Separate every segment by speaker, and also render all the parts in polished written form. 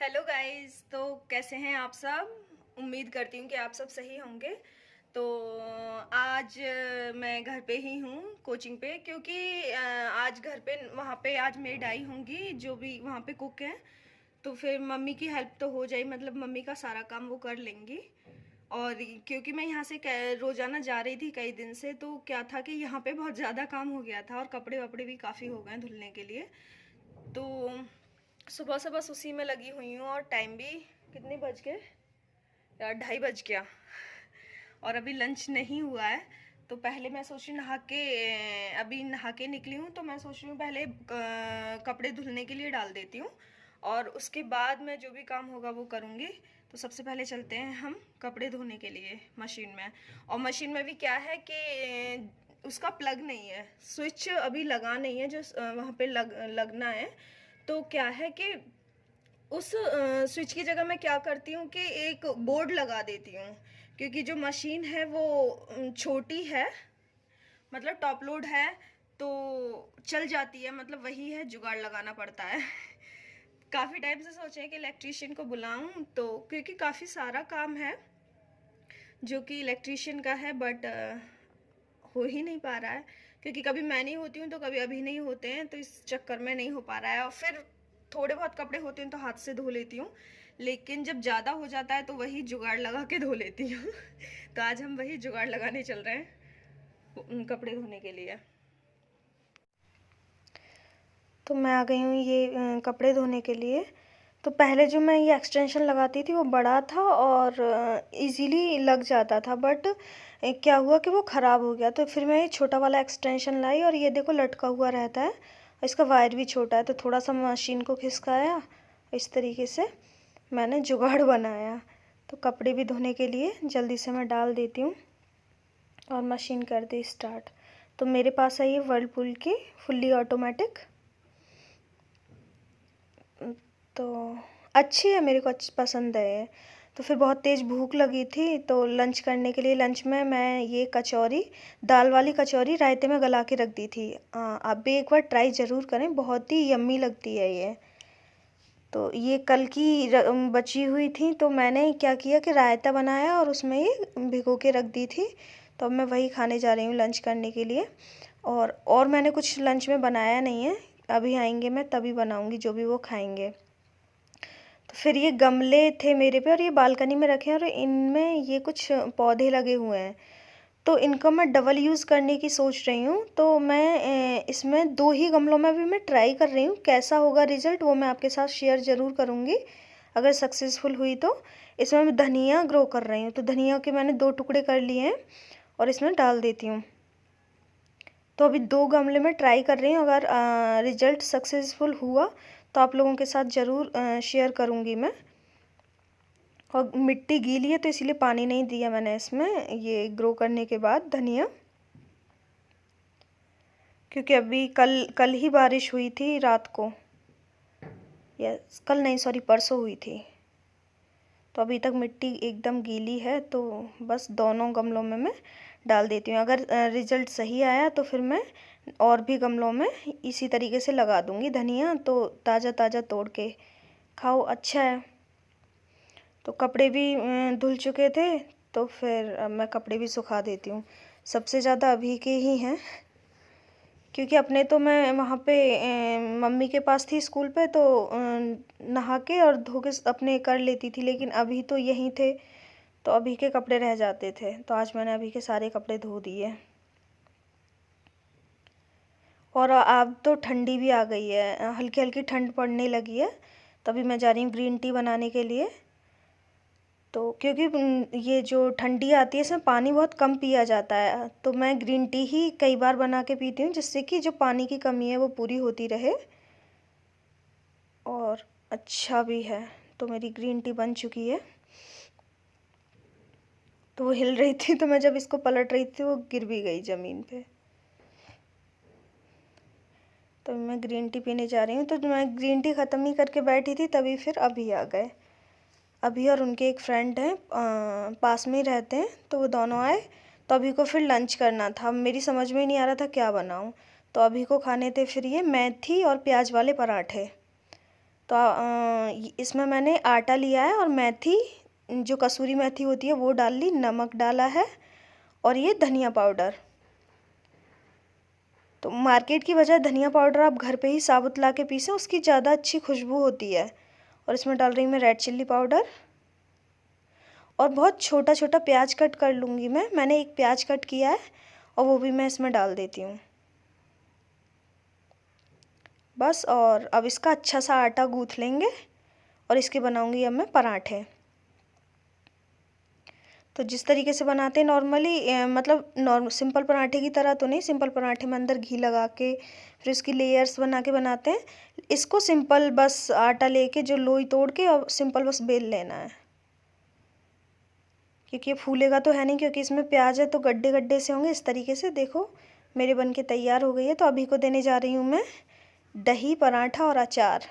Speaker 1: Hello guys. तो कैसे हैं आप सब। उम्मीद करती हूँ कि आप सब सही होंगे। तो आज मैं घर पे ही हूँ कोचिंग पे, क्योंकि आज घर पे वहाँ पे आज मेड आई होंगी जो भी वहाँ पे कुक हैं। तो फिर मम्मी की हेल्प तो हो जाए, मतलब मम्मी का सारा काम वो कर लेंगी। और क्योंकि मैं यहाँ से रोज़ाना जा रही थी कई दिन से, तो क्या था कि यहाँ पे बहुत ज़्यादा काम हो गया था और कपड़े वपड़े भी काफ़ी हो गए धुलने के लिए। तो सुबह से बस उसी में लगी हुई हूँ। और टाइम भी कितने बज गए यार, 2:30 बज गया और अभी लंच नहीं हुआ है। तो पहले मैं सोच रही नहा के, अभी नहा के निकली हूँ, तो मैं सोच रही हूँ पहले कपड़े धुलने के लिए डाल देती हूँ और उसके बाद मैं जो भी काम होगा वो करूँगी। तो सबसे पहले चलते हैं हम कपड़े धोने के लिए मशीन में। और मशीन में भी क्या है कि उसका प्लग नहीं है, स्विच अभी लगा नहीं है जो वहाँ पे लगना है। तो क्या है कि उस स्विच की जगह मैं क्या करती हूँ कि एक बोर्ड लगा देती हूँ, क्योंकि जो मशीन है वो छोटी है, मतलब टॉप लोड है, तो चल जाती है, मतलब वही है, जुगाड़ लगाना पड़ता है। काफ़ी टाइम से सोचे कि इलेक्ट्रिशियन को बुलाऊं, तो क्योंकि काफ़ी सारा काम है जो कि इलेक्ट्रिशियन का है, बट हो ही नहीं पा रहा है, क्योंकि कभी मैं नहीं होती हूँ तो कभी अभी नहीं होते हैं, तो इस चक्कर में नहीं हो पा रहा है। और फिर थोड़े बहुत कपड़े होते हैं तो हाथ से धो लेती हूँ, लेकिन जब ज़्यादा हो जाता है तो वही जुगाड़ लगा के धो लेती हूँ। तो आज हम वही जुगाड़ लगाने चल रहे हैं कपड़े धोने के लिए।
Speaker 2: तो मैं आ गई हूँ ये कपड़े धोने के लिए। तो पहले जो मैं ये एक्सटेंशन लगाती थी वो बड़ा था और इजीली लग जाता था, बट क्या हुआ कि वो ख़राब हो गया। तो फिर मैं ये छोटा वाला एक्सटेंशन लाई और ये देखो लटका हुआ रहता है, इसका वायर भी छोटा है। तो थोड़ा सा मशीन को खिसकाया, इस तरीके से मैंने जुगाड़ बनाया। तो कपड़े भी धोने के लिए जल्दी से मैं डाल देती हूँ और मशीन कर दी स्टार्ट। तो मेरे पास है ये वर्लपूल की फुल्ली ऑटोमेटिक। तो अच्छी है, मेरे को पसंद है ये। तो फिर बहुत तेज़ भूख लगी थी, तो लंच करने के लिए लंच में मैं ये कचौरी, दाल वाली कचौरी रायते में गला के रख दी थी। आप भी एक बार ट्राई ज़रूर करें, बहुत ही यम्मी लगती है ये। तो ये कल की बची हुई थी, तो मैंने क्या किया कि रायता बनाया और उसमें ये भिगो के रख दी थी। तो अब मैं वही खाने जा रही हूँ लंच करने के लिए। और मैंने कुछ लंच में बनाया नहीं है, अभी आएंगे मैं तभी बनाऊँगी जो भी वो खाएंगे। तो फिर ये गमले थे मेरे पे और ये बालकनी में रखे हैं और इनमें ये कुछ पौधे लगे हुए हैं। तो इनको मैं डबल यूज़ करने की सोच रही हूँ। तो मैं इसमें 2 ही गमलों में भी मैं ट्राई कर रही हूँ, कैसा होगा रिज़ल्ट वो मैं आपके साथ शेयर ज़रूर करूँगी अगर सक्सेसफुल हुई तो। इसमें मैं धनिया ग्रो कर रही हूँ, तो धनिया के मैंने 2 टुकड़े कर लिए हैं और इसमें डाल देती हूँ। तो अभी 2 गमले में ट्राई कर रही हूँ, अगर रिज़ल्ट सक्सेसफुल हुआ तो आप लोगों के साथ ज़रूर शेयर करूँगी मैं। और मिट्टी गीली है तो इसीलिए पानी नहीं दिया मैंने इसमें ये ग्रो करने के बाद धनिया, क्योंकि अभी कल कल ही बारिश हुई थी रात को, या कल नहीं सॉरी परसों हुई थी। तो अभी तक मिट्टी एकदम गीली है, तो बस दोनों गमलों में मैं डाल देती हूँ। अगर रिज़ल्ट सही आया तो फिर मैं और भी गमलों में इसी तरीके से लगा दूँगी धनिया, तो ताज़ा ताज़ा तोड़ के खाओ, अच्छा है। तो कपड़े भी धुल चुके थे, तो फिर अब मैं कपड़े भी सुखा देती हूँ। सबसे ज़्यादा अभी के ही हैं, क्योंकि अपने तो मैं वहाँ पे मम्मी के पास थी स्कूल पे, तो नहा के और धो के अपने कर लेती थी, लेकिन अभी तो यहीं थे तो अभी के कपड़े रह जाते थे, तो आज मैंने अभी के सारे कपड़े धो दिए। और अब तो ठंडी भी आ गई है, हल्की हल्की ठंड पड़ने लगी है, तभी मैं जा रही हूँ ग्रीन टी बनाने के लिए। तो क्योंकि ये जो ठंडी आती है इसमें पानी बहुत कम पिया जाता है, तो मैं ग्रीन टी ही कई बार बना के पीती हूँ, जिससे कि जो पानी की कमी है वो पूरी होती रहे और अच्छा भी है। तो मेरी ग्रीन टी बन चुकी है। तो वो हिल रही थी, तो मैं जब इसको पलट रही थी वो गिर भी गई ज़मीन पे। तो मैं ग्रीन टी पीने जा रही हूँ। तो मैं ग्रीन टी ख़त्म नहीं करके बैठी थी, तभी फिर अभी आ गए। अभी और उनके एक फ्रेंड हैं, पास में ही रहते हैं, तो वो दोनों आए। तो अभी को फिर लंच करना था, मेरी समझ में ही नहीं आ रहा था क्या बनाऊं। तो अभी को खाने थे फिर ये मेथी और प्याज वाले पराठे। तो इसमें मैंने आटा लिया है और मेथी, जो कसूरी मेथी होती है वो डाल ली, नमक डाला है और ये धनिया पाउडर। तो मार्केट की बजाय धनिया पाउडर आप घर पे ही साबुत ला के पीसें, उसकी ज़्यादा अच्छी खुशबू होती है। और इसमें डाल रही हूँ मैं रेड चिल्ली पाउडर और बहुत छोटा छोटा प्याज कट कर लूँगी मैंने एक प्याज कट किया है और वो भी मैं इसमें डाल देती हूँ बस। और अब इसका अच्छा सा आटा गूँथ लेंगे और इसके बनाऊँगी अब मैं पराठे। तो जिस तरीके से बनाते हैं नॉर्मली, मतलब सिंपल पराठे की तरह तो नहीं, सिंपल पराठे में अंदर घी लगा के फिर उसकी लेयर्स बना के बनाते हैं। इसको सिंपल बस आटा लेके जो लोई तोड़ के और सिंपल बस बेल लेना है, क्योंकि ये फूलेगा तो है नहीं, क्योंकि इसमें प्याज है तो गड्ढे गड्ढे से होंगे। इस तरीके से देखो मेरे बन के तैयार हो गई है। तो अभी को देने जा रही हूँ मैं दही, पराठा और अचार।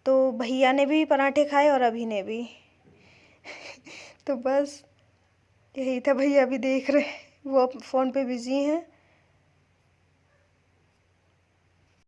Speaker 2: तो भैया ने भी पराठे खाए और अभी ने भी तो बस यही था। भैया अभी देख रहे, वो फ़ोन पे बिज़ी हैं।